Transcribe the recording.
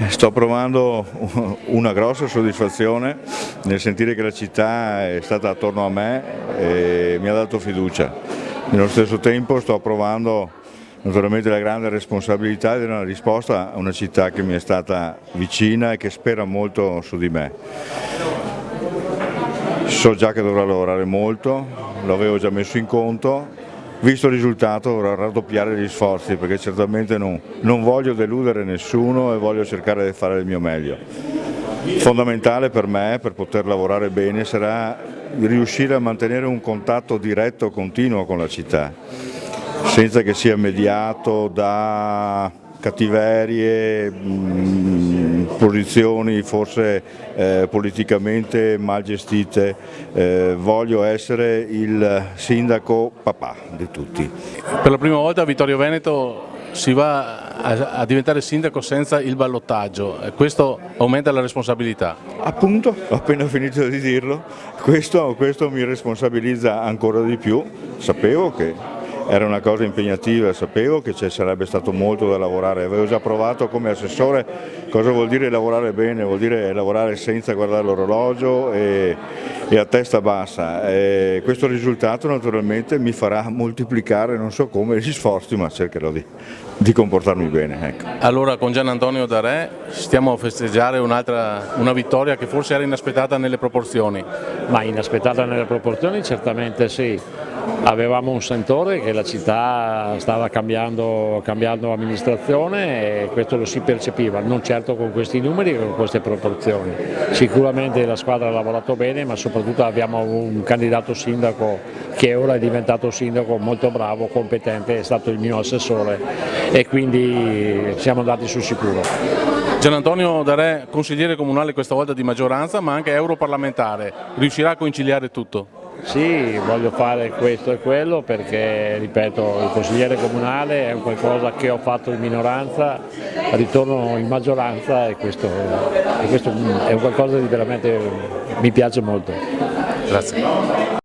Sto provando una grossa soddisfazione nel sentire che la città è stata attorno a me e mi ha dato fiducia. Nello stesso tempo sto provando naturalmente la grande responsabilità di dare una risposta a una città che mi è stata vicina e che spera molto su di me. So già che dovrò lavorare molto, l'avevo già messo in conto. Visto il risultato dovrò raddoppiare gli sforzi perché certamente non voglio deludere nessuno e voglio cercare di fare il mio meglio. Fondamentale per me, per poter lavorare bene, sarà riuscire a mantenere un contatto diretto, continuo con la città, senza che sia mediato da cattiverie, posizioni forse politicamente mal gestite. Voglio essere il sindaco papà di tutti. Per la prima volta a Vittorio Veneto si va a diventare sindaco senza il ballottaggio, questo aumenta la responsabilità. Appunto, ho appena finito di dirlo, questo mi responsabilizza ancora di più. Sapevo che era una cosa impegnativa, sapevo che ci sarebbe stato molto da lavorare, avevo già provato come assessore. Cosa vuol dire lavorare bene? Vuol dire lavorare senza guardare l'orologio e a testa bassa. Questo risultato naturalmente mi farà moltiplicare, non so come, gli sforzi, ma cercherò di comportarmi bene. Ecco. Allora con Gian Antonio Darè stiamo a festeggiare una vittoria che forse era inaspettata nelle proporzioni. Ma inaspettata nelle proporzioni certamente sì. Avevamo un sentore che la città stava cambiando amministrazione e questo lo si percepiva, non certo con questi numeri e con queste proporzioni. Sicuramente la squadra ha lavorato bene, ma soprattutto abbiamo un candidato sindaco che ora è diventato sindaco molto bravo, competente, è stato il mio assessore e quindi siamo andati sul sicuro. Gian Antonio Darè, consigliere comunale questa volta di maggioranza ma anche europarlamentare, riuscirà a conciliare tutto? Sì, voglio fare questo e quello perché, ripeto, il consigliere comunale è un qualcosa che ho fatto in minoranza, ritorno in maggioranza e questo è un qualcosa di veramente mi piace molto. Grazie.